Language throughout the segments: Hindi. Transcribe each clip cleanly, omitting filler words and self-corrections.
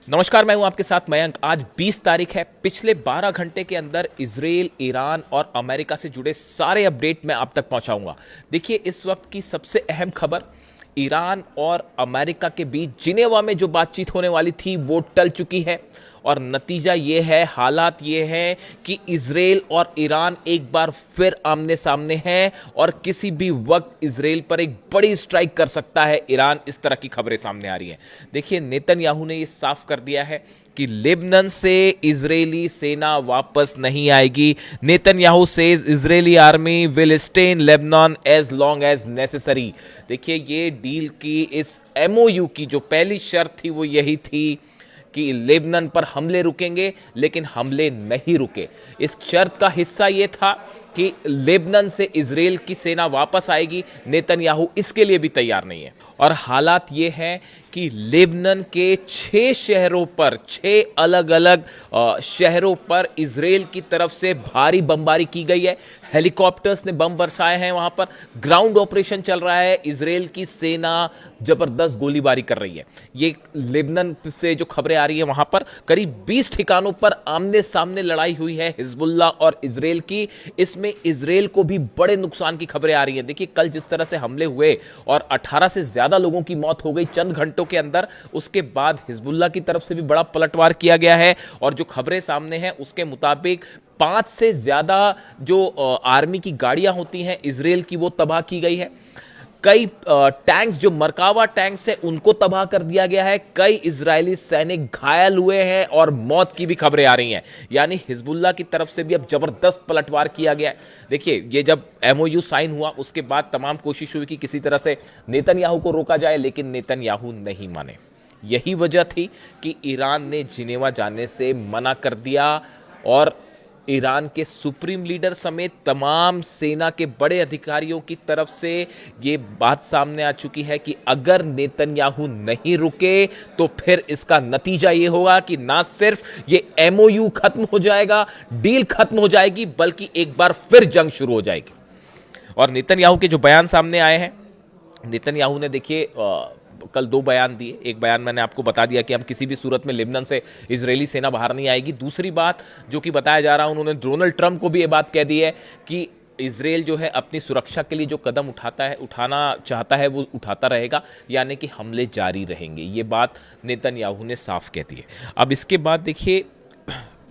नमस्कार, मैं हूं आपके साथ मयंक। आज 20 तारीख है। पिछले 12 घंटे के अंदर इजराइल, ईरान और अमेरिका से जुड़े सारे अपडेट मैं आप तक पहुंचाऊंगा। देखिए, इस वक्त की सबसे अहम खबर, ईरान और अमेरिका के बीच जिनेवा में जो बातचीत होने वाली थी वो टल चुकी है और नतीजा ये है, हालात ये हैं कि इजराइल और ईरान एक बार फिर आमने सामने हैं और किसी भी वक्त इजराइल पर एक बड़ी स्ट्राइक कर सकता है ईरान। इस तरह की खबरें सामने आ रही हैं। देखिए, नेतन्याहू ने ये साफ कर दिया है कि लेबनान से इजरायली सेना वापस नहीं आएगी। Netanyahu says Israeli army will stay in Lebanon as long as necessary. देखिए, ये डील की, इस एमओयू की जो पहली शर्त थी वो यही थी कि लेबनान पर हमले रुकेंगे, लेकिन हमले नहीं रुके। इस शर्त का हिस्सा यह था कि लेबनान से इजराइल की सेना वापस आएगी। नेतन्याहू इसके लिए भी तैयार नहीं है और हालात ये हैं कि लेबनान के 6 शहरों पर, 6 अलग अलग शहरों पर इजराइल की तरफ से भारी बमबारी की गई है। हेलीकॉप्टर्स ने बम बरसाए हैं। वहां पर ग्राउंड ऑपरेशन चल रहा है। इजराइल की सेना जबरदस्त गोलीबारी कर रही है। ये लेबनान से जो खबरें आ रही है, वहां पर करीब 20 ठिकानों पर आमने सामने लड़ाई हुई है हिजबुल्लाह और इजराइल की। इसमें इजराइल को भी बड़े नुकसान की खबरें आ रही हैं। देखिए, कल जिस तरह से हमले हुए और 18 से ज्यादा लोगों की मौत हो गई चंद घंटों के अंदर, उसके बाद हिजबुल्लाह की तरफ से भी बड़ा पलटवार किया गया है और जो खबरें सामने हैं उसके मुताबिक 5 से ज्यादा जो आर्मी की गाड़ियां होती हैं इजराइल की, वो तबाह की गई है। कई टैंक्स, जो मरकावा टैंक्स है, उनको तबाह कर दिया गया है। कई इजरायली सैनिक घायल हुए हैं और मौत की भी खबरें आ रही हैं। यानी हिजबुल्लाह की तरफ से भी अब जबरदस्त पलटवार किया गया है। देखिए, ये जब एमओयू साइन हुआ उसके बाद तमाम कोशिश हुई कि किसी तरह से नेतन्याहू को रोका जाए, लेकिन नेतन्याहू नहीं माने। यही वजह थी कि ईरान ने जिनेवा जाने से मना कर दिया और ईरान के सुप्रीम लीडर समेत तमाम सेना के बड़े अधिकारियों की तरफ से ये बात सामने आ चुकी है कि अगर नेतन्याहू नहीं रुके तो फिर इसका नतीजा ये होगा कि ना सिर्फ ये एमओयू खत्म हो जाएगा, डील खत्म हो जाएगी, बल्कि एक बार फिर जंग शुरू हो जाएगी। और नेतन्याहू के जो बयान सामने आए हैं, नेतन्याहू ने, देखिए, कल 2 बयान दिए। एक बयान मैंने आपको बता दिया कि हम किसी भी सूरत में लेबनान से इजरायली सेना बाहर नहीं आएगी। दूसरी बात जो कि बताया जा रहा है, उन्होंने डोनाल्ड ट्रंप को भी ये बात कह दी है कि इजराइल जो है अपनी सुरक्षा के लिए जो कदम उठाना चाहता है वो उठाता रहेगा, यानी कि हमले जारी रहेंगे। ये बात नेतन्याहू ने साफ कह दी है। अब इसके बाद देखिए,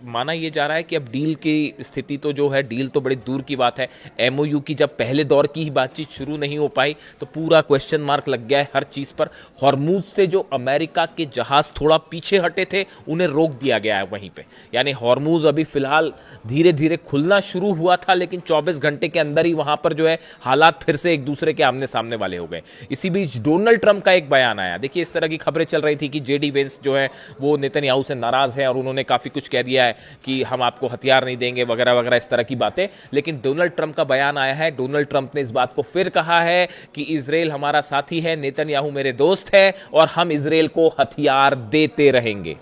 माना यह जा रहा है कि अब डील की स्थिति तो जो है, डील तो बड़ी दूर की बात है। एमओयू की जब पहले दौर की ही बातचीत शुरू नहीं हो पाई तो पूरा क्वेश्चन मार्क लग गया है हर चीज पर। हॉर्मूज से जो अमेरिका के जहाज थोड़ा पीछे हटे थे, उन्हें रोक दिया गया है वहीं पे। यानी हॉर्मूज अभी फिलहाल धीरे धीरे खुलना शुरू हुआ था, लेकिन 24 घंटे के अंदर ही वहां पर जो है हालात फिर से एक दूसरे के आमने सामने वाले हो गए। इसी बीच डोनाल्ड ट्रंप का एक बयान आया। देखिए, इस तरह की खबरें चल रही थी कि जेडी वेंस जो है वो नेतन्याहू से नाराज है और उन्होंने काफी कुछ कह दिया कि हम आपको हथियार नहीं देंगे वगैरह वगैरह, इस तरह की बातें। लेकिन डोनाल्ड ट्रंप का बयान आया है। डोनाल्ड ट्रंप ने इस बात को फिर कहा है कि इजराइल हमारा साथी है, नेतन्याहू मेरे दोस्त है और हम इजराइल को हथियार देते रहेंगे।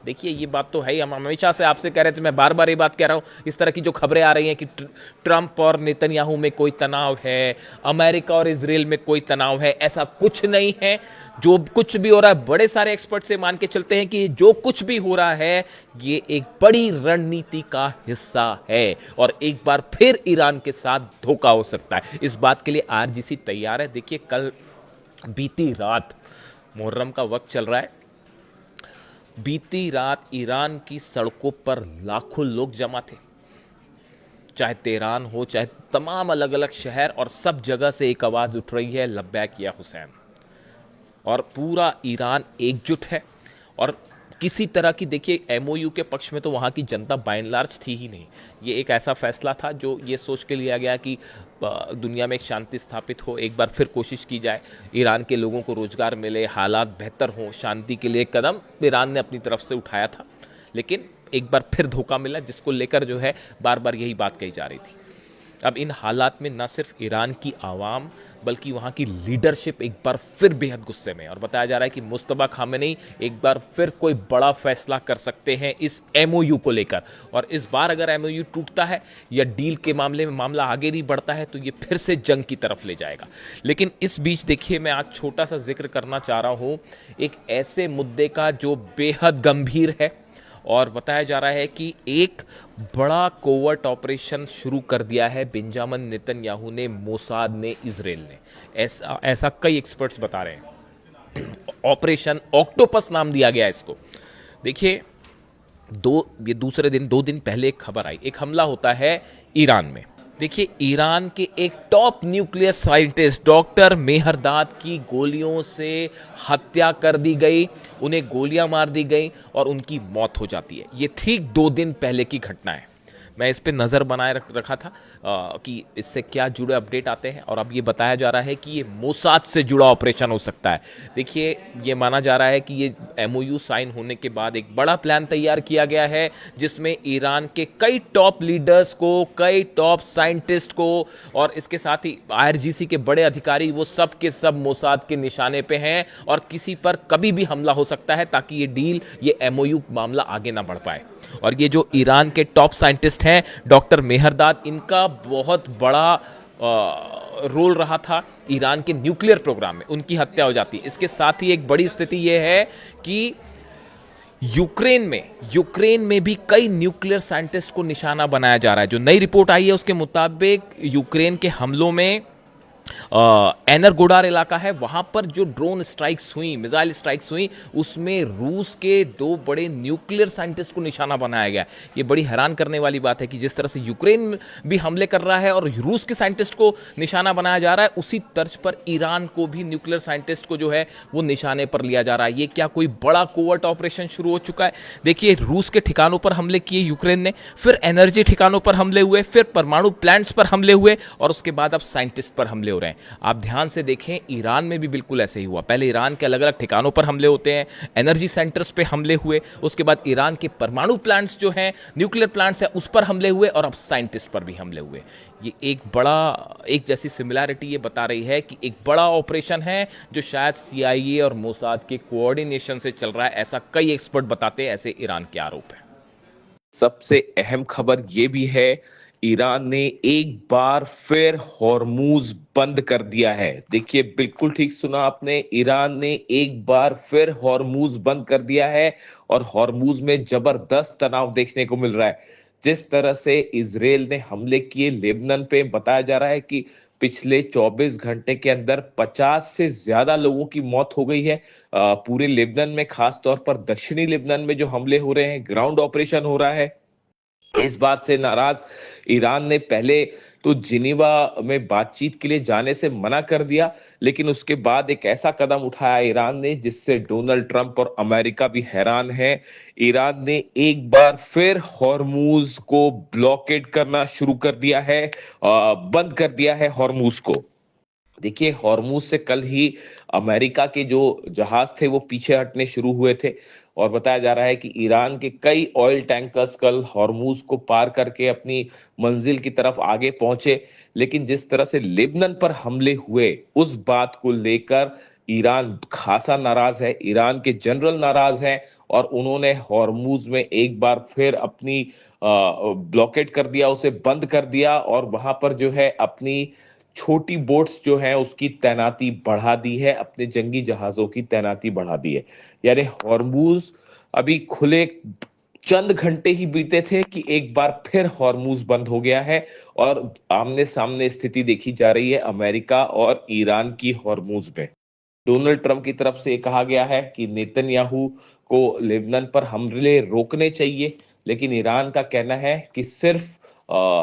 देखिए, ये बात तो है ही। हम हमेशा से आपसे कह रहे थे, मैं बार बार ये बात कह रहा हूं। इस तरह की जो खबरें आ रही हैं कि ट्रंप और नेतन्याहू में कोई तनाव है, अमेरिका और इजराइल में कोई तनाव है, ऐसा कुछ नहीं है। जो कुछ भी हो रहा है, बड़े सारे एक्सपर्ट से मान के चलते हैं कि जो कुछ भी हो रहा है ये एक बड़ी रणनीति का हिस्सा है और एक बार फिर ईरान के साथ धोखा हो सकता है। इस बात के लिए आरजीसी तैयार है। देखिए, कल बीती रात, मुहर्रम का वक्त चल रहा है, बीती रात ईरान की सड़कों पर लाखों लोग जमा थे। चाहे तेहरान हो, चाहे तमाम अलग अलग शहर, और सब जगह से एक आवाज उठ रही है, लब्बैक या हुसैन। और पूरा ईरान एकजुट है और किसी तरह की, देखिए, एमओयू के पक्ष में तो वहाँ की जनता बाय एंड लार्ज थी ही नहीं। ये एक ऐसा फैसला था जो ये सोच के लिया गया कि दुनिया में एक शांति स्थापित हो, एक बार फिर कोशिश की जाए, ईरान के लोगों को रोजगार मिले, हालात बेहतर हों, शांति के लिए कदम ईरान ने अपनी तरफ से उठाया था। लेकिन एक बार फिर धोखा मिला, जिसको लेकर जो है बार बार यही बात कही जा रही थी। अब इन हालात में न सिर्फ ईरान की आवाम बल्कि वहाँ की लीडरशिप एक बार फिर बेहद गुस्से में है और बताया जा रहा है कि मुस्तफा खामेनी एक बार फिर कोई बड़ा फैसला कर सकते हैं इस एमओयू को लेकर। और इस बार अगर एमओयू टूटता है या डील के मामले में मामला आगे नहीं बढ़ता है तो ये फिर से जंग की तरफ ले जाएगा। लेकिन इस बीच देखिए, मैं आज छोटा सा जिक्र करना चाह रहा हूं एक ऐसे मुद्दे का जो बेहद गंभीर है और बताया जा रहा है कि एक बड़ा कोवर्ट ऑपरेशन शुरू कर दिया है बेंजामिन नेतन्याहू ने, मोसाद ने, इजराइल ने। ऐसा ऐसा कई एक्सपर्ट्स बता रहे हैं। ऑपरेशन ऑक्टोपस नाम दिया गया इसको। देखिए, ये दूसरे दिन 2 दिन पहले एक खबर आई, एक हमला होता है ईरान में। देखिए, ईरान के एक top nuclear scientist doctor Mehrdad की गोलियों से हत्या कर दी गई, उन्हें गोलियां मार दी गई और उनकी मौत हो जाती है। ये ठीक 2 दिन पहले की घटना है। मैं इस पे नज़र बनाए रखा था कि इससे क्या जुड़े अपडेट आते हैं और अब ये बताया जा रहा है कि ये मोसाद से जुड़ा ऑपरेशन हो सकता है। देखिए, ये माना जा रहा है कि ये एमओयू साइन होने के बाद एक बड़ा प्लान तैयार किया गया है जिसमें ईरान के कई टॉप लीडर्स को, कई टॉप साइंटिस्ट को और इसके साथ ही आईआरजीसी के बड़े अधिकारी, वो सब के सब मोसाद के निशाने पे हैं और किसी पर कभी भी हमला हो सकता है ताकि ये डील, ये एमओयू मामला आगे ना बढ़ पाए। और ये जो ईरान के टॉप साइंटिस्ट हैं डॉक्टर मेहरदाद, इनका बहुत बड़ा रोल रहा था ईरान के न्यूक्लियर प्रोग्राम में, उनकी हत्या हो जाती है। इसके साथ ही एक बड़ी स्थिति यह है कि यूक्रेन में भी कई न्यूक्लियर साइंटिस्ट को निशाना बनाया जा रहा है। जो नई रिपोर्ट आई है उसके मुताबिक यूक्रेन के हमलों में एनरगोडार इलाका है, वहां पर जो ड्रोन स्ट्राइक्स हुई, मिसाइल स्ट्राइक्स हुई, उसमें रूस के 2 बड़े न्यूक्लियर साइंटिस्ट को निशाना बनाया गया। ये बड़ी हैरान करने वाली बात है कि जिस तरह से यूक्रेन भी हमले कर रहा है और रूस के साइंटिस्ट को निशाना बनाया जा रहा है, उसी तर्ज पर ईरान को भी न्यूक्लियर साइंटिस्ट को जो है वो निशाने पर लिया जा रहा है। ये क्या कोई बड़ा कोवर्ट ऑपरेशन शुरू हो चुका है? देखिए, रूस के ठिकानों पर हमले किए यूक्रेन ने, फिर एनर्जी ठिकानों पर हमले हुए, फिर परमाणु प्लांट्स पर हमले हुए और उसके बाद अब साइंटिस्ट पर हमले हो रहे हैं। आप ध्यान से देखें, ईरान में भी बिल्कुल ऐसे ही हुआ। पहले ईरान के अलग अलग ठिकानों पर हमले होते हैं, एनर्जी सेंटर्स पे हमले हुए, उसके बाद ईरान के परमाणु प्लांट्स जो हैं, न्यूक्लियर प्लांट्स हैं, उस पर हमले हुए और अब साइंटिस्ट पर भी हमले हुए। ये एक जैसी सिमिलैरिटी ये बता रही है कि एक बड़ा ऑपरेशन है जो शायद सीआईए और मोसाद के कोऑर्डिनेशन से चल रहा है, ऐसा कई एक्सपर्ट बताते हैं, ऐसे ईरान के आरोप है। सबसे अहम खबर यह भी है, ईरान ने एक बार फिर हॉर्मूज बंद कर दिया है। देखिए, बिल्कुल ठीक सुना आपने, ईरान ने एक बार फिर हॉर्मूज बंद कर दिया है और हॉर्मूज में जबरदस्त तनाव देखने को मिल रहा है। जिस तरह से इजराइल ने हमले किए लेबनान पे, बताया जा रहा है कि पिछले 24 घंटे के अंदर 50 से ज्यादा लोगों की मौत हो गई है पूरे लेबनान में। खास तौर पर दक्षिणी लेबनान में जो हमले हो रहे हैं, ग्राउंड ऑपरेशन हो रहा है, इस बात से नाराज ईरान ने पहले तो जिनीवा में बातचीत के लिए जाने से मना कर दिया, लेकिन उसके बाद एक ऐसा कदम उठाया ईरान ने जिससे डोनाल्ड ट्रंप और अमेरिका भी हैरान है। ईरान ने एक बार फिर हॉर्मूज को ब्लॉकेड करना शुरू कर दिया है, बंद कर दिया है हॉर्मूज को। देखिए, हॉर्मूज से कल ही अमेरिका के जो जहाज थे वो पीछे हटने शुरू हुए थे और बताया जा रहा है कि ईरान के कई ऑयल टैंकर्स कल हॉर्मूज को पार करके अपनी मंजिल की तरफ आगे पहुंचे। लेकिन जिस तरह से लेबनान पर हमले हुए, उस बात को लेकर ईरान खासा नाराज है, ईरान के जनरल नाराज हैं और उन्होंने हॉर्मूज में एक बार फिर अपनी ब्लॉकेट कर दिया, उसे बंद कर दिया और वहां पर जो है अपनी छोटी बोट्स जो है उसकी तैनाती बढ़ा दी है, अपने जंगी जहाजों की तैनाती बढ़ा दी है। यानी हॉर्मूज अभी खुले चंद घंटे ही बीते थे कि एक बार फिर हॉर्मूज बंद हो गया है और आमने सामने स्थिति देखी जा रही है अमेरिका और ईरान की हॉर्मूज में। डोनाल्ड ट्रंप की तरफ से कहा गया है कि नेतन्याहू को लेबनान पर हमले रोकने चाहिए, लेकिन ईरान का कहना है कि सिर्फ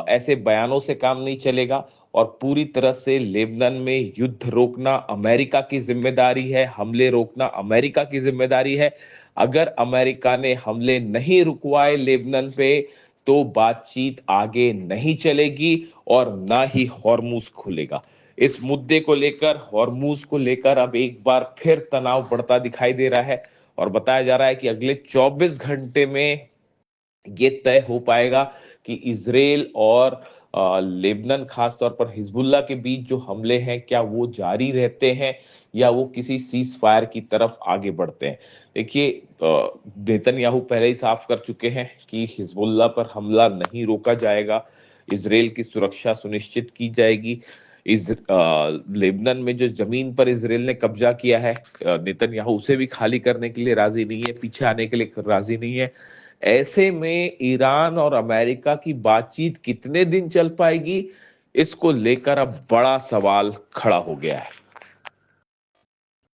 ऐसे बयानों से काम नहीं चलेगा और पूरी तरह से लेबनान में युद्ध रोकना अमेरिका की जिम्मेदारी है, हमले रोकना अमेरिका की जिम्मेदारी है। अगर अमेरिका ने हमले नहीं रुकवाए लेबनान पे तो बातचीत आगे नहीं चलेगी और ना ही हॉर्मूज खुलेगा। इस मुद्दे को लेकर, हॉर्मूज को लेकर अब एक बार फिर तनाव बढ़ता दिखाई दे रहा है और बताया जा रहा है कि अगले 24 घंटे में ये तय हो पाएगा कि इजराइल और लेबनान खास तौर पर हिजबुल्लाह के बीच जो हमले हैं क्या वो जारी रहते हैं या वो किसी सीज फायर की तरफ आगे बढ़ते हैं। देखिए नेतन्याहू पहले ही साफ कर चुके हैं कि हिजबुल्लाह पर हमला नहीं रोका जाएगा, इसराइल की सुरक्षा सुनिश्चित की जाएगी। लेबनान में जो जमीन पर इसराइल ने कब्जा किया है, नेतन्याहू उसे भी खाली करने के लिए राजी नहीं है, पीछे आने के लिए राजी नहीं है। ऐसे में ईरान और अमेरिका की बातचीत कितने दिन चल पाएगी, इसको लेकर अब बड़ा सवाल खड़ा हो गया है।